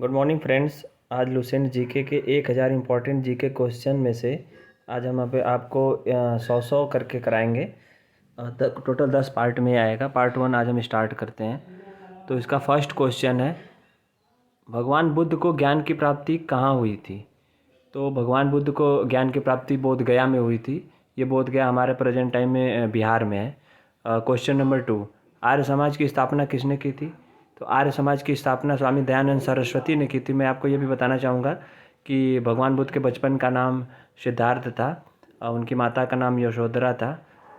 Good morning friends. आज Lucent GK के 1000 important GK question में से आज हम अब आपको 100 करके कराएंगे। टोटल 10 पार्ट में आएगा। पार्ट 1 आज हम स्टार्ट करते हैं। तो इसका फर्स्ट क्वेश्चन है, भगवान बुद्ध को ज्ञान की प्राप्ति कहाँ हुई थी? तो भगवान बुद्ध को ज्ञान की प्राप्ति बोध गया में हुई थी। ये बोध गया हमारे प्रेजेंट टाइम में बिहार में है। क्वेश्चन नंबर 2, आर्य समाज की स्थापना किसने की थी? तो आर्य समाज की स्थापना स्वामी दयानंद सरस्वती ने की थी। मैं आपको ये भी बताना चाहूँगा कि भगवान बुद्ध के बचपन का नाम सिद्धार्थ था। उनकी माता का नाम यशोधरा था।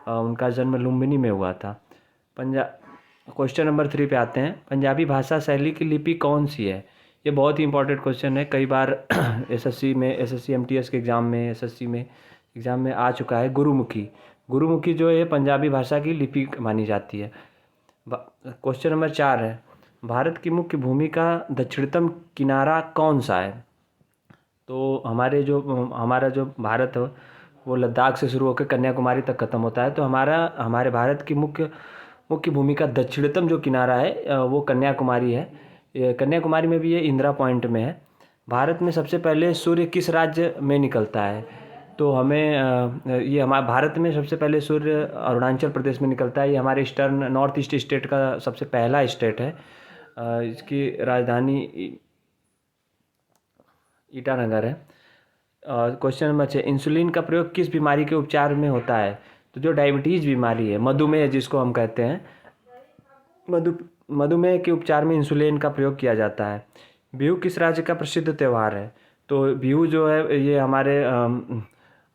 उनका जन्म लुम्बिनी में हुआ था। क्वेश्चन नंबर 3 पे आते हैं, पंजाबी भाषा शैली की लिपि कौन सी है? ये बहुत ही इंपॉर्टेंट क्वेश्चन है। कई बार एसएससी में, एसएससी एमटीएस के एग्ज़ाम में, एसएससी में एग्ज़ाम में आ चुका है। गुरुमुखी, गुरुमुखी जो है पंजाबी भाषा की लिपि मानी जाती है। क्वेश्चन नंबर 4 है, भारत की मुख्य भूमि का दक्षिणतम किनारा कौन सा है? तो हमारा जो भारत है वो लद्दाख से शुरू होकर कन्याकुमारी तक ख़त्म होता है। तो हमारे भारत की मुख्य भूमि का दक्षिणतम जो किनारा है वो कन्याकुमारी है। कन्याकुमारी में भी ये इंदिरा पॉइंट में है। भारत में सबसे पहले सूर्य किस राज्य में निकलता है? तो ये हमारे भारत में सबसे पहले सूर्य अरुणाचल प्रदेश में निकलता है। ये हमारे ईस्टर्न नॉर्थ ईस्ट स्टेट का सबसे पहला स्टेट है। इसकी राजधानी ईटानगर है। क्वेश्चन नंबर 6, इंसुलिन का प्रयोग किस बीमारी के उपचार में होता है? तो जो डायबिटीज़ बीमारी है, मधुमेह जिसको हम कहते हैं, मधुमेह के उपचार में इंसुलिन का प्रयोग किया जाता है। बिहू किस राज्य का प्रसिद्ध त्यौहार है? तो बिहू जो है ये हमारे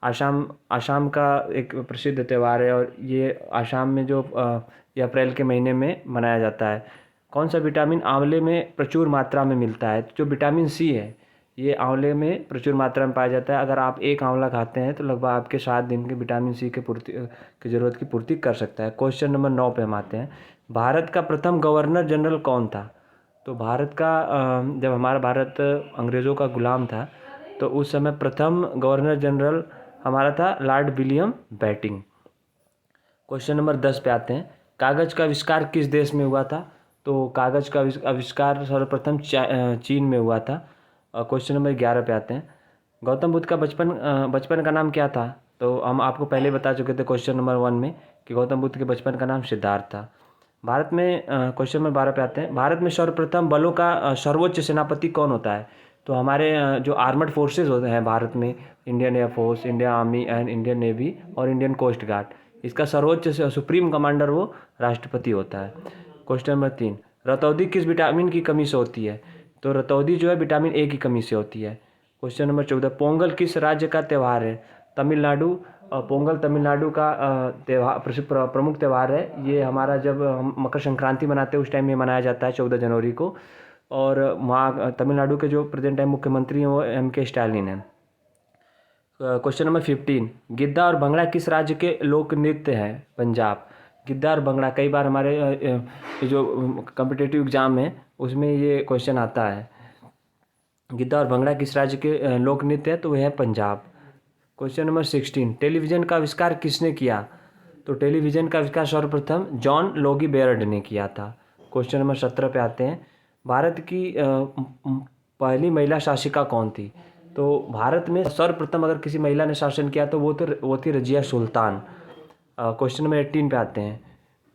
आसाम का एक प्रसिद्ध त्यौहार है और ये आसाम में ये अप्रैल के महीने में मनाया जाता है। कौन सा विटामिन आंवले में प्रचुर मात्रा में मिलता है? जो विटामिन सी है ये आंवले में प्रचुर मात्रा में पाया जाता है। अगर आप एक आंवला खाते हैं तो लगभग आपके 7 दिन के विटामिन सी की ज़रूरत की पूर्ति कर सकता है। क्वेश्चन नंबर 9 पे हम आते हैं, भारत का प्रथम गवर्नर जनरल कौन था? तो जब हमारा भारत अंग्रेज़ों का गुलाम था तो उस समय प्रथम गवर्नर जनरल हमारा था Lord William Bentinck. Question number 10 पे आते हैं, कागज़ का आविष्कार किस देश में हुआ था? तो कागज़ का आविष्कार सर्वप्रथम चीन में हुआ था। क्वेश्चन नंबर 11 पे आते हैं, गौतम बुद्ध का बचपन का नाम क्या था? तो हम आपको पहले बता चुके थे क्वेश्चन नंबर 1 में कि गौतम बुद्ध के बचपन का नाम सिद्धार्थ था। भारत में क्वेश्चन नंबर 12 पे आते हैं, भारत में सर्वप्रथम बलों का सर्वोच्च सेनापति कौन होता है? तो हमारे जो आर्मड फोर्सेज होते हैं भारत में, Indian air force, Indian army and Indian navy और इंडियन कोस्ट गार्ड, इसका सर्वोच्च सुप्रीम कमांडर वो राष्ट्रपति होता है। क्वेश्चन नंबर 3, रतौंधी किस विटामिन की कमी से होती है? तो रतौंधी जो है विटामिन ए की कमी से होती है। क्वेश्चन नंबर 14, पोंगल किस राज्य का त्यौहार है? तमिलनाडु। पोंगल तमिलनाडु का त्यौहार, प्रमुख त्यौहार है। ये हमारा जब हम मकर संक्रांति मनाते हैं उस टाइम में मनाया जाता है 14 जनवरी को। और वहाँ तमिलनाडु के जो प्रेजेंट टाइम मुख्यमंत्री हैं वो एम.के. स्टालिन हैं। क्वेश्चन नंबर 15, गिद्धा और भंगड़ा किस राज्य के लोक नृत्य हैं? पंजाब। गिद्धा और भंगड़ा कई बार हमारे जो कॉम्पिटिटिव एग्जाम है उसमें ये क्वेश्चन आता है। गिद्धा और भंगड़ा किस राज्य के लोक नृत्य है? तो वह है पंजाब। क्वेश्चन नंबर 16, टेलीविज़न का आविष्कार किसने किया? तो टेलीविज़न का आविष्कार सर्वप्रथम जॉन लोगी बेयर्ड ने किया था। क्वेश्चन नंबर 17 पे आते हैं, भारत की पहली महिला शासिका कौन थी? तो भारत में सर्वप्रथम अगर किसी महिला ने शासन किया तो वो थी रजिया सुल्तान। क्वेश्चन नंबर 18 पे आते हैं,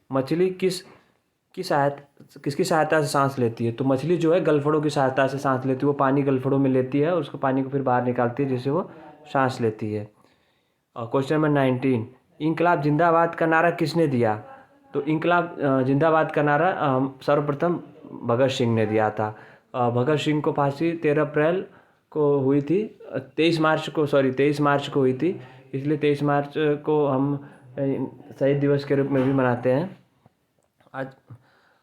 मछली किसकी सहायता से सांस लेती है? तो मछली जो है गलफड़ों की सहायता से सांस लेती है। वो पानी गलफड़ों में लेती है और उसको पानी को फिर बाहर निकालती है जिससे वो सांस लेती है। क्वेश्चन नंबर 19, इंकलाब जिंदाबाद का नारा किसने दिया? तो इंकलाब जिंदाबाद का नारा सर्वप्रथम भगत सिंह ने दिया था। भगत सिंह को फांसी 13 अप्रैल को हुई थी, 23 मार्च को हुई थी, इसलिए 23 मार्च को हम शहीद दिवस के रूप में भी मनाते हैं आज।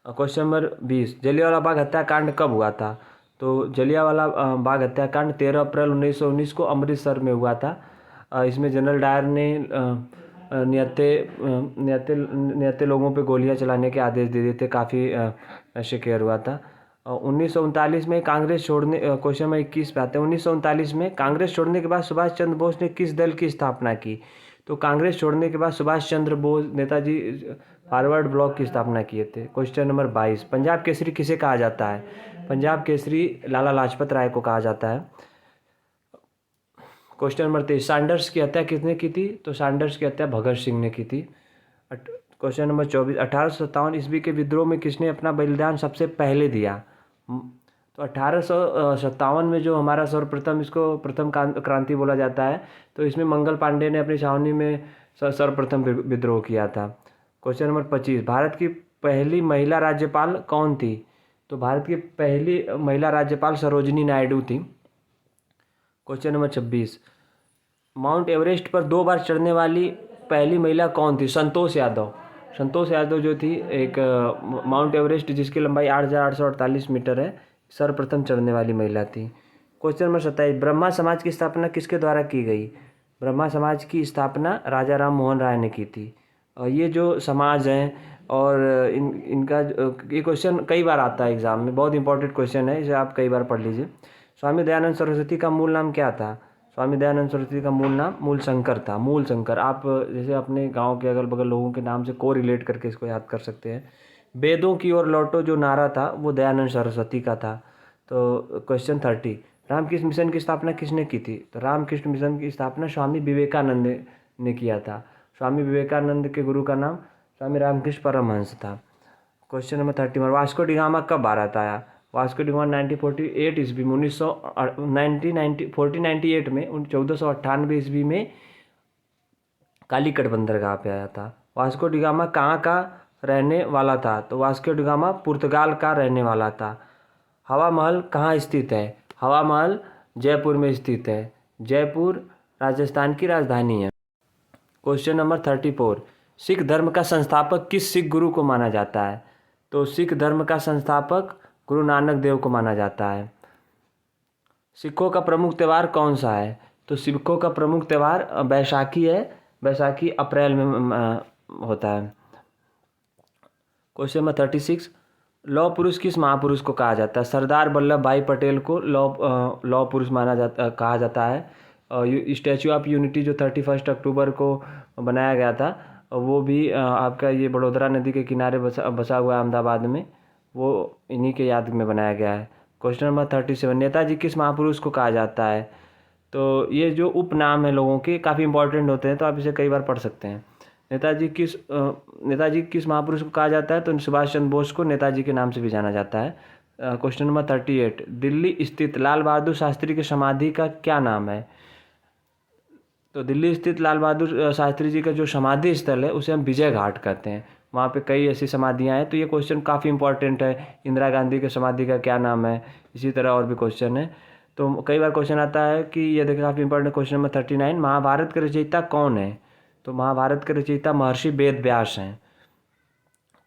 क्वेश्चन नंबर 20, जलियांवाला बाग हत्याकांड कब हुआ था? तो जलियांवाला बाग हत्याकांड 13 अप्रैल 1919 को अमृतसर में हुआ था। इसमें जनरल डायर ने निहत्थे लोगों पे गोलियां चलाने के आदेश दे दिए थे। काफ़ी शिकार हुआ था। 1939 में कांग्रेस छोड़ने, क्वेश्चन नंबर 21 पे आते हैं, 1939 में कांग्रेस छोड़ने के बाद सुभाष चंद्र बोस ने किस दल की स्थापना की? तो कांग्रेस छोड़ने के बाद सुभाष चंद्र बोस नेताजी फॉरवर्ड ब्लॉक की स्थापना किए थे। क्वेश्चन नंबर 22, पंजाब केसरी किसे कहा जाता है? पंजाब केसरी लाला लाजपत राय को कहा जाता है। क्वेश्चन नंबर 23, सैंडर्स की हत्या किसने की थी? तो सैंडर्स की हत्या भगत सिंह ने की थी। क्वेश्चन नंबर 24, 1857 ईस्वी के विद्रोह में किसने अपना बलिदान सबसे पहले दिया? तो 1857 में जो हमारा सर्वप्रथम, इसको प्रथम क्रांति बोला जाता है, तो इसमें मंगल पांडे ने अपनी छावनी में सर्वप्रथम विद्रोह किया था। क्वेश्चन नंबर 25, भारत की पहली महिला राज्यपाल कौन थी? तो भारत की पहली महिला राज्यपाल सरोजिनी नायडू थी। क्वेश्चन नंबर 26, माउंट एवरेस्ट पर 2 बार चढ़ने वाली पहली महिला कौन थी? संतोष यादव। संतोष यादव जो थी, एक माउंट एवरेस्ट जिसकी लंबाई 8,848 मीटर है, सर्वप्रथम चढ़ने वाली महिला थी। क्वेश्चन नंबर 27, ब्रह्मा समाज की स्थापना किसके द्वारा की गई? ब्रह्मा समाज की स्थापना राजा राम मोहन राय ने की थी। और ये जो समाज हैं और इनका ये क्वेश्चन कई बार आता है एग्जाम में, बहुत इंपॉर्टेंट क्वेश्चन है, इसे आप कई बार पढ़ लीजिए। स्वामी दयानंद सरस्वती का मूल नाम क्या था? स्वामी दयानंद सरस्वती का मूल नाम मूल शंकर था। मूल शंकर, आप जैसे अपने गांव के अगल बगल लोगों के नाम से को रिलेट करके इसको याद कर सकते हैं। वेदों की ओर लौटो जो नारा था वो दयानंद सरस्वती का था। तो क्वेश्चन 30, रामकृष्ण मिशन की स्थापना किसने की थी? तो रामकृष्ण मिशन की स्थापना स्वामी विवेकानंद ने किया था। स्वामी विवेकानंद के गुरु का नाम स्वामी रामकृष्ण परमहंस था। Question number 31, Vasco D gamma कब भारत आया? वास्को डी गामा 1948 ईस्वी में 1498 में 1498 ईस्वी में कालीकट बंदरगाह पे आया था। वास्को डी गामा कहाँ का रहने वाला था? तो वास्को डी गामा पुर्तगाल का रहने वाला था। हवा महल कहाँ स्थित है? हवा महल जयपुर में स्थित है। जयपुर राजस्थान की राजधानी है। क्वेश्चन नंबर 34, सिख धर्म का संस्थापक किस सिख गुरु को माना जाता है? तो सिख धर्म का संस्थापक गुरु नानक देव को माना जाता है। सिखों का प्रमुख त्यौहार कौन सा है? तो सिखों का प्रमुख त्यौहार बैसाखी है। बैसाखी अप्रैल में होता है। क्वेश्चन नंबर 36, लौह पुरुष किस महापुरुष को कहा जाता है? सरदार वल्लभ भाई पटेल को लौह पुरुष कहा जाता है। स्टैचू ऑफ यूनिटी जो 31 अक्टूबर को बनाया गया था, वो भी आपका ये बड़ोदरा नदी के किनारे बसा हुआ है अहमदाबाद में, वो इन्हीं के याद में बनाया गया है। क्वेश्चन नंबर 37, नेताजी किस महापुरुष को कहा जाता है? तो ये जो उपनाम है लोगों के काफ़ी इंपॉर्टेंट होते हैं, तो आप इसे कई बार पढ़ सकते हैं। नेताजी किस महापुरुष को कहा जाता है? तो सुभाष चंद्र बोस को नेताजी के नाम से भी जाना जाता है। क्वेश्चन नंबर 38, दिल्ली स्थित लाल बहादुर शास्त्री की समाधि का क्या नाम है? तो दिल्ली स्थित लाल बहादुर शास्त्री जी का जो समाधि स्थल है उसे हम विजय घाट कहते हैं। वहाँ पे कई ऐसी समाधियाँ हैं, तो ये क्वेश्चन काफ़ी इंपॉर्टेंट है। इंदिरा गांधी के समाधि का क्या नाम है? इसी तरह और भी क्वेश्चन है, तो कई बार क्वेश्चन आता है कि ये देखिए काफ़ी इंपॉर्टेंट क्वेश्चन नंबर 39, महाभारत के रचयिता कौन है? तो महाभारत के रचयिता महर्षि वेद व्यास हैं।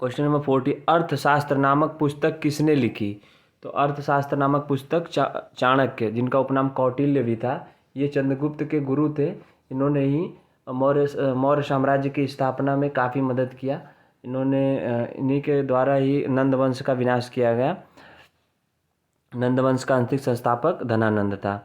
क्वेश्चन नंबर 40, अर्थशास्त्र नामक पुस्तक किसने लिखी? तो अर्थशास्त्र नामक पुस्तक चाणक्य, जिनका उपनाम कौटिल्य भी था, ये चंद्रगुप्त के गुरु थे। इन्होंने ही मौर्य साम्राज्य की स्थापना में काफ़ी मदद किया। इन्हीं के द्वारा ही नंद वंश का विनाश किया गया। नंद वंश का अंतिम संस्थापक धनानंद था।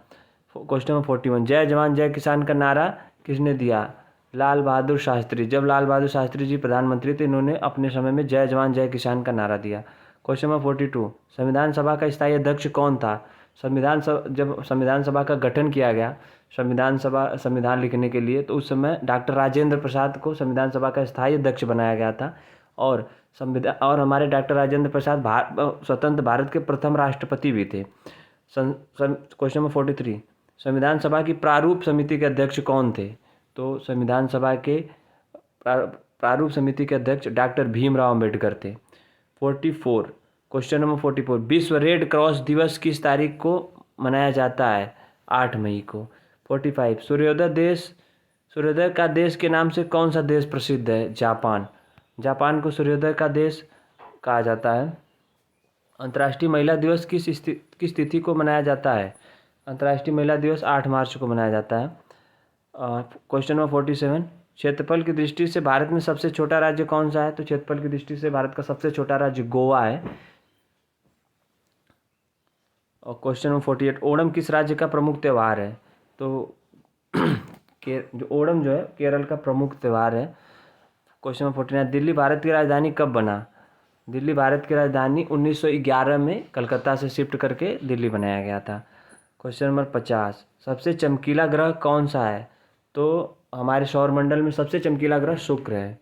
क्वेश्चन नंबर 41, जय जवान जय किसान का नारा किसने दिया? लाल बहादुर शास्त्री। जब लाल बहादुर शास्त्री जी प्रधानमंत्री थे, इन्होंने अपने समय में जय जवान जय किसान का नारा दिया। क्वेश्चन नंबर 42, संविधान सभा का स्थायी अध्यक्ष कौन था? जब संविधान सभा का गठन किया गया संविधान लिखने के लिए, तो उस समय डॉक्टर राजेंद्र प्रसाद को संविधान सभा का स्थायी अध्यक्ष बनाया गया था। और हमारे डॉक्टर राजेंद्र प्रसाद स्वतंत्र भारत के प्रथम राष्ट्रपति भी थे। क्वेश्चन नंबर 43, संविधान सभा की प्रारूप समिति के अध्यक्ष कौन थे? तो संविधान सभा के प्रारूप समिति के अध्यक्ष डॉक्टर भीमराव अम्बेडकर थे। 44, क्वेश्चन नंबर 44, विश्व रेड क्रॉस दिवस किस तारीख को मनाया जाता है? 8 मई को। 45, सूर्योदय का देश के नाम से कौन सा देश प्रसिद्ध है? जापान। जापान को सूर्योदय का देश कहा जाता है। अंतर्राष्ट्रीय महिला दिवस किस तिथि को मनाया जाता है? अंतर्राष्ट्रीय महिला दिवस 8 मार्च को मनाया जाता है। क्वेश्चन नंबर 47, क्षेत्रफल की दृष्टि से भारत में सबसे छोटा राज्य कौन सा है? तो क्षेत्रफल की दृष्टि से भारत का सबसे छोटा राज्य गोवा है। और क्वेश्चन नंबर 48, ओणम किस राज्य का प्रमुख त्यौहार है? तो जो ओणम जो है केरल का प्रमुख त्यौहार है। क्वेश्चन नंबर 49, दिल्ली भारत की राजधानी कब बना? दिल्ली भारत की राजधानी 1911 में कलकत्ता से शिफ्ट करके दिल्ली बनाया गया था। क्वेश्चन नंबर 50, सबसे चमकीला ग्रह कौन सा है? तो हमारे सौरमंडल में सबसे चमकीला ग्रह शुक्र है।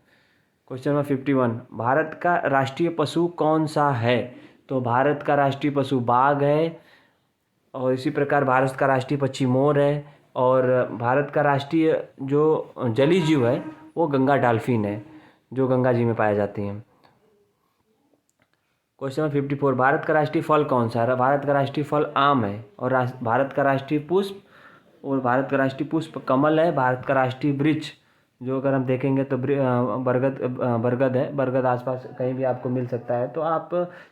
क्वेश्चन नंबर 51, भारत का राष्ट्रीय पशु कौन सा है? तो भारत का राष्ट्रीय पशु बाघ है, और इसी प्रकार भारत का राष्ट्रीय पक्षी मोर है, और भारत का राष्ट्रीय जो जलीय जीव है वो गंगा डॉल्फिन है, जो गंगा जी में पाए जाती हैं। क्वेश्चन नंबर 54, भारत का राष्ट्रीय फल कौन सा है? भारत का राष्ट्रीय फल आम है, और भारत का राष्ट्रीय पुष्प कमल है। भारत का राष्ट्रीय वृक्ष जो अगर हम देखेंगे तो बरगद है। बरगद आसपास कहीं भी आपको मिल सकता है। तो आप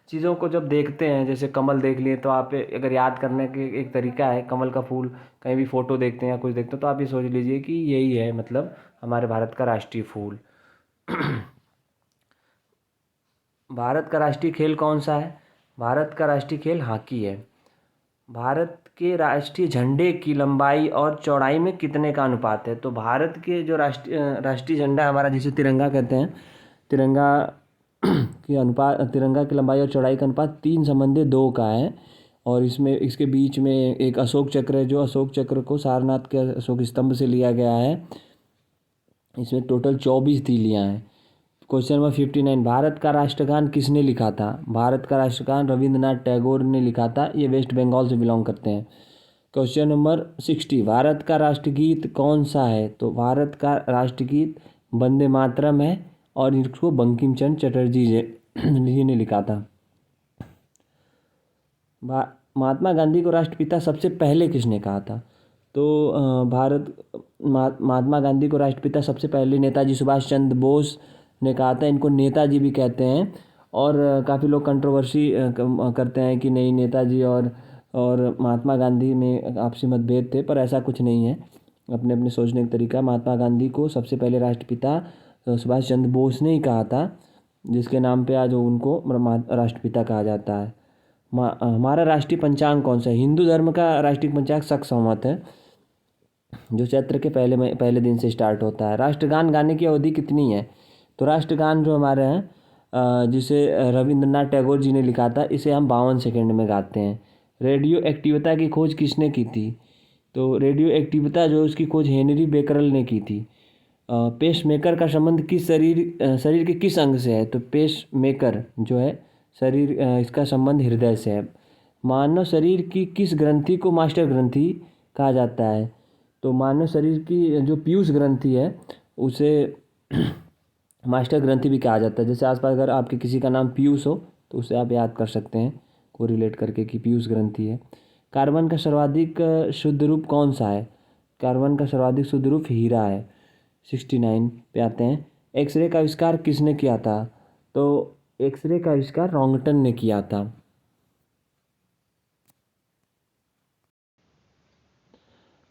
चीज़ों को जब देखते हैं, जैसे कमल देख लिए, तो आप अगर याद करने के एक तरीका है, कमल का फूल कहीं भी फ़ोटो देखते हैं या कुछ देखते हैं तो आप ये सोच लीजिए कि यही है मतलब हमारे भारत का राष्ट्रीय फूल। भारत का राष्ट्रीय खेल कौन सा है? भारत का राष्ट्रीय खेल हॉकी है। भारत के राष्ट्रीय झंडे की लंबाई और चौड़ाई में कितने का अनुपात है? तो भारत के जो राष्ट्रीय झंडा हमारा, जिसे तिरंगा कहते हैं, तिरंगा की लंबाई और चौड़ाई का अनुपात 3:2 का है। और इसके बीच में एक अशोक चक्र है, जो अशोक चक्र को सारनाथ के अशोक स्तंभ से लिया गया है। इसमें टोटल 24 तीलियाँ हैं। क्वेश्चन नंबर 59, भारत का राष्ट्रगान किसने लिखा था? भारत का राष्ट्रगान रविंद्रनाथ टैगोर ने लिखा था। ये वेस्ट बंगाल से बिलोंग करते हैं। क्वेश्चन नंबर 60, भारत का राष्ट्रगीत कौन सा है? तो भारत का राष्ट्रगीत वंदे मातरम है, और इसको बंकिम चंद्र चटर्जी जी ने लिखा था। महात्मा गांधी को राष्ट्रपिता सबसे पहले किसने कहा था? तो महात्मा गांधी को राष्ट्रपिता सबसे पहले नेताजी सुभाष चंद्र बोस ने कहा था। इनको नेताजी भी कहते हैं, और काफ़ी लोग कंट्रोवर्सी करते हैं कि नहीं, नेताजी और महात्मा गांधी में आपसी मतभेद थे, पर ऐसा कुछ नहीं है। अपने अपने सोचने का तरीका। महात्मा गांधी को सबसे पहले राष्ट्रपिता सुभाष चंद्र बोस ने ही कहा था, जिसके नाम पे आज उनको राष्ट्रपिता कहा जाता है। हमारा राष्ट्रीय पंचांग कौन सा है? हिंदू धर्म का राष्ट्रीय पंचांग शक संवत है, जो चैत्र के पहले दिन से स्टार्ट होता है। राष्ट्रगान गाने की अवधि कितनी है? तो राष्ट्रगान जो हमारे हैं, जिसे रविंद्रनाथ टैगोर जी ने लिखा था, इसे हम 52 सेकंड में गाते हैं। रेडियो एक्टिविता की खोज किसने की थी? तो रेडियो एक्टिविता जो उसकी खोज हेनरी बेकरल ने की थी। पेस मेकर का संबंध किस शरीर के किस अंग से है? तो पेस मेकर जो है शरीर, इसका संबंध हृदय से है। मानव शरीर की किस ग्रंथि को मास्टर ग्रंथि कहा जाता है? तो मानव शरीर की जो पीयूष ग्रंथि है उसे मास्टर ग्रंथि भी कहा जाता है। जैसे आसपास अगर आपके किसी का नाम पीयूष हो तो उसे आप याद कर सकते हैं को रिलेट करके कि पीयूष ग्रंथि है। कार्बन का सर्वाधिक शुद्ध रूप कौन सा है? कार्बन का सर्वाधिक शुद्ध रूप हीरा है। 69 पे आते हैं। एक्सरे का आविष्कार किसने किया था? तो एक्सरे का आविष्कार रॉन्गटन ने किया था।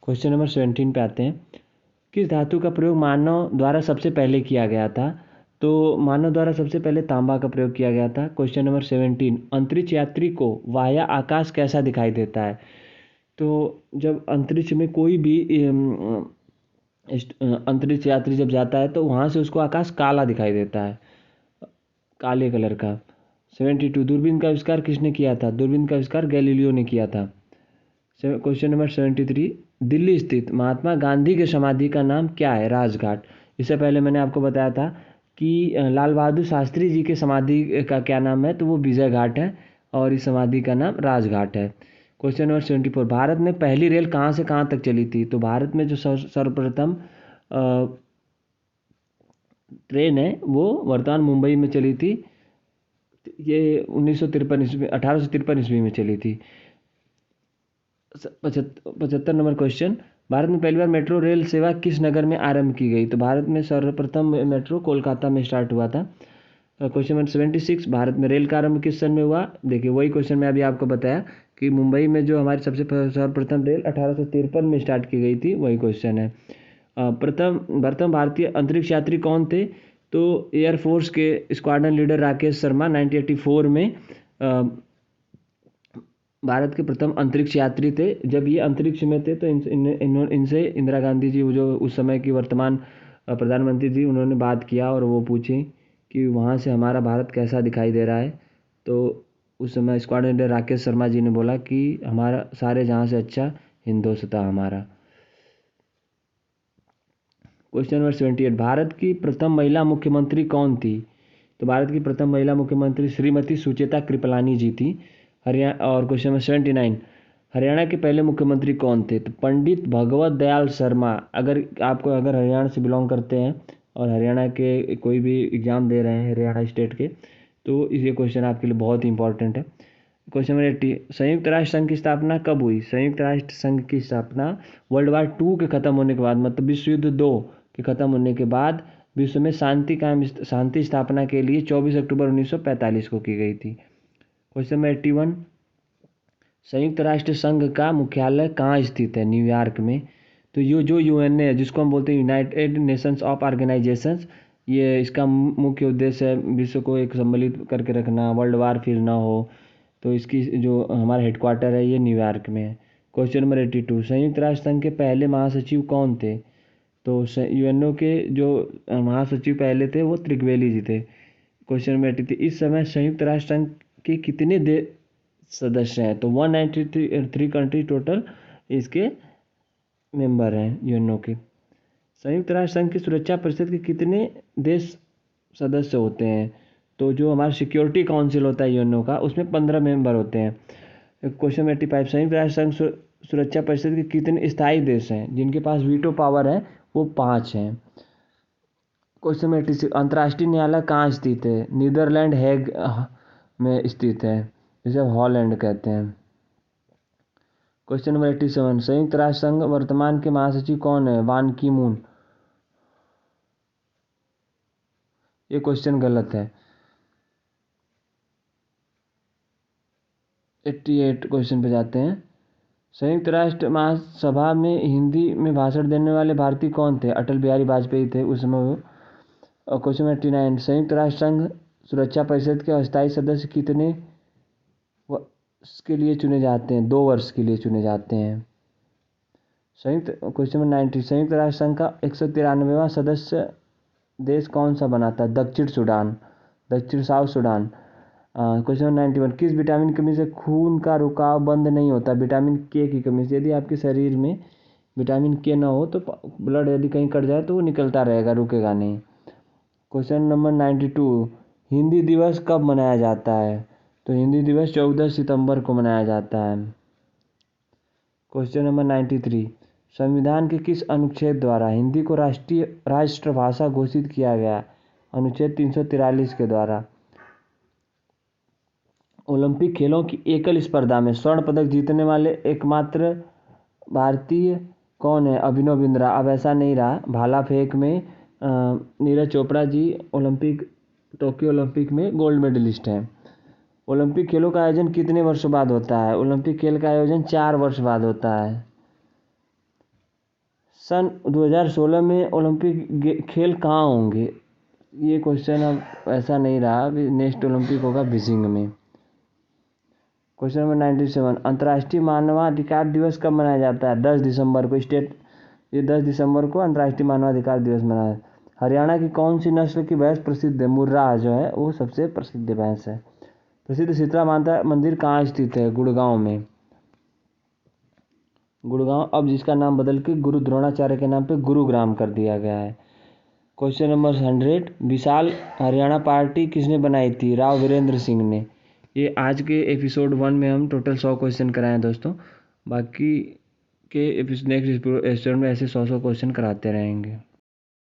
क्वेश्चन नंबर 17 पे आते हैं। किस धातु का प्रयोग मानव द्वारा सबसे पहले किया गया था? तो मानव द्वारा सबसे पहले तांबा का प्रयोग किया गया था। क्वेश्चन नंबर 17, अंतरिक्ष यात्री को वाह्य आकाश कैसा दिखाई देता है? तो जब अंतरिक्ष में कोई भी अंतरिक्ष यात्री जब जाता है तो वहाँ से उसको आकाश काला दिखाई देता है, काले कलर का। 72, दूरबीन का आविष्कार किसने किया था? दूरबीन का आविष्कार गैलीलियो ने किया था। क्वेश्चन नंबर 73, दिल्ली स्थित महात्मा गांधी के समाधि का नाम क्या है? राजघाट। इससे पहले मैंने आपको बताया था कि लाल बहादुर शास्त्री जी के समाधि का क्या नाम है? तो वो विजय घाट है, और इस समाधि का नाम राजघाट है। क्वेश्चन नंबर 74, भारत में पहली रेल कहाँ से कहाँ तक चली थी? तो भारत में जो सर्वप्रथम ट्रेन है वो वर्तमान मुंबई में चली थी। ये 1853 ईस्वी में चली थी। 75 नंबर क्वेश्चन, भारत में पहली बार मेट्रो रेल सेवा किस नगर में आरंभ की गई? तो भारत में सर्वप्रथम मेट्रो कोलकाता में स्टार्ट हुआ था। क्वेश्चन नंबर 76, भारत में रेल का आरंभ किस सन में हुआ? देखिए वही क्वेश्चन मैं अभी आपको बताया कि मुंबई में जो हमारी सर्वप्रथम रेल 1853 में स्टार्ट की गई थी, वही क्वेश्चन है। प्रथम भारतीय अंतरिक्ष यात्री कौन थे? तो एयरफोर्स के स्क्वाड्रन लीडर राकेश शर्मा 1984 में भारत के प्रथम अंतरिक्ष यात्री थे। जब ये अंतरिक्ष में थे तो इनसे इंदिरा गांधी जी, वो जो उस समय की वर्तमान प्रधानमंत्री थी, उन्होंने बात किया और वो पूछे कि वहाँ से हमारा भारत कैसा दिखाई दे रहा है। तो उस समय स्क्वाड्रन लीडर राकेश शर्मा जी ने बोला कि हमारा सारे जहाँ से अच्छा हिंदुस्तान हमारा। क्वेश्चन नंबर 78, भारत की प्रथम महिला मुख्यमंत्री कौन थी? तो भारत की प्रथम महिला मुख्यमंत्री श्रीमती सुचेता कृपलानी जी थी। हरियाणा। और क्वेश्चन नंबर 79, हरियाणा के पहले मुख्यमंत्री कौन थे? तो पंडित भगवत दयाल शर्मा। अगर हरियाणा से बिलोंग करते हैं और हरियाणा के कोई भी एग्जाम दे रहे हैं हरियाणा स्टेट के, तो ये क्वेश्चन आपके लिए बहुत ही इंपॉर्टेंट है। क्वेश्चन नंबर 80, संयुक्त राष्ट्र संघ की स्थापना कब हुई? संयुक्त राष्ट्र संघ की स्थापना वर्ल्ड वार 2 के खत्म होने के बाद, मतलब विश्व युद्ध 2 के खत्म होने के बाद विश्व में शांति स्थापना के लिए 24 अक्टूबर 1945 को की गई थी। क्वेश्चन नंबर 81, संयुक्त राष्ट्र संघ का मुख्यालय कहाँ स्थित है? न्यूयॉर्क में। तो ये जो यूएनए है, जिसको हम बोलते हैं यूनाइटेड नेशंस ऑफ ऑर्गेनाइजेशंस, ये इसका मुख्य उद्देश्य है विश्व को एक सम्मिलित करके रखना, वर्ल्ड वार फिर ना हो। तो इसकी जो हमारा हेडक्वार्टर है ये न्यूयॉर्क में है। क्वेश्चन नंबर 82, संयुक्त राष्ट्र संघ के पहले महासचिव कौन थे? तो यूएनओ के जो महासचिव पहले थे वो त्रिगवेली जी थे। क्वेश्चन नंबर 83, इस समय संयुक्त राष्ट्र संघ के कितने देश सदस्य हैं? तो 193 कंट्री टोटल इसके मेंबर हैं यूएनओ के। संयुक्त राष्ट्र संघ की सुरक्षा परिषद के कितने देश सदस्य होते हैं? तो जो हमारा सिक्योरिटी काउंसिल होता है यूएनओ का, उसमें 15 मेंबर होते हैं। क्वेश्चन 85, संयुक्त राष्ट्र संघ सुरक्षा परिषद के कितने स्थायी देश हैं जिनके पास वीटो पावर है? वो 5 हैं। क्वेश्चन 86, अंतर्राष्ट्रीय न्यायालय कहाँ स्थित है? नीदरलैंड हेग में स्थित है, जिसे हॉलैंड कहते हैं। क्वेश्चन नंबर 87, संयुक्त राष्ट्र संघ वर्तमान के महासचिव कौन है? बान की मून। ये क्वेश्चन गलत है। 88 क्वेश्चन पे जाते हैं। संयुक्त राष्ट्र महासभा में हिंदी में भाषण देने वाले भारतीय कौन थे? अटल बिहारी वाजपेयी थे उस समय वो। और क्वेश्चन 89, संयुक्त राष्ट्र संघ सुरक्षा परिषद के अस्थायी सदस्य कितने वर्ष के लिए चुने जाते हैं? 2 वर्ष के लिए चुने जाते हैं। क्वेश्चन नंबर 90, संयुक्त राष्ट्र संघ का 193वां सदस्य देश कौन सा बना था? दक्षिण साउथ सूडान। क्वेश्चन नंबर 91, किस विटामिन की कमी से खून का रुकाव बंद नहीं होता? विटामिन के की कमी से। यदि आपके शरीर में विटामिन के ना हो तो ब्लड यदि कहीं कट जाए तो वो निकलता रहेगा, रुकेगा नहीं। क्वेश्चन नंबर 92, हिंदी दिवस कब मनाया जाता है? तो हिंदी दिवस 14 सितंबर को मनाया जाता है। क्वेश्चन नंबर 93, संविधान के किस अनुच्छेद द्वारा हिंदी को राष्ट्रभाषा घोषित किया गया? अनुच्छेद 343 के द्वारा। ओलंपिक खेलों की एकल स्पर्धा में स्वर्ण पदक जीतने वाले एकमात्र भारतीय कौन है? अभिनव बिंद्रा। अब ऐसा नहीं रहा, भाला फेंक में नीरज चोपड़ा जी टोक्यो ओलंपिक में गोल्ड मेडलिस्ट हैं। ओलंपिक खेलों का आयोजन कितने वर्षों बाद होता है? ओलंपिक खेल का आयोजन 4 वर्ष बाद होता है। सन 2016 में ओलंपिक खेल कहाँ होंगे? ये क्वेश्चन अब ऐसा नहीं रहा, अभी नेक्स्ट ओलंपिक होगा बीजिंग में। क्वेश्चन नंबर 97, अंतर्राष्ट्रीय मानवाधिकार दिवस कब मनाया जाता है? 10 दिसंबर को। ये 10 दिसंबर को अंतर्राष्ट्रीय मानवाधिकार दिवस मनाया। हरियाणा की कौन सी नस्ल की भैंस प्रसिद्ध है? मुर्राह जो है वो सबसे प्रसिद्ध भैंस है। प्रसिद्ध शीतला माता मंदिर कहाँ स्थित है? गुड़गांव में। गुड़गांव अब जिसका नाम बदल के गुरु द्रोणाचार्य के नाम पे गुरुग्राम कर दिया गया है। क्वेश्चन नंबर 100, विशाल हरियाणा पार्टी किसने बनाई थी? राव वीरेंद्र सिंह ने। ये आज के एपिसोड 1 में हम टोटल 100 क्वेश्चन कराए दोस्तों। बाकी के नेक्स्ट एपिसोड में ऐसे 100 क्वेश्चन कराते रहेंगे।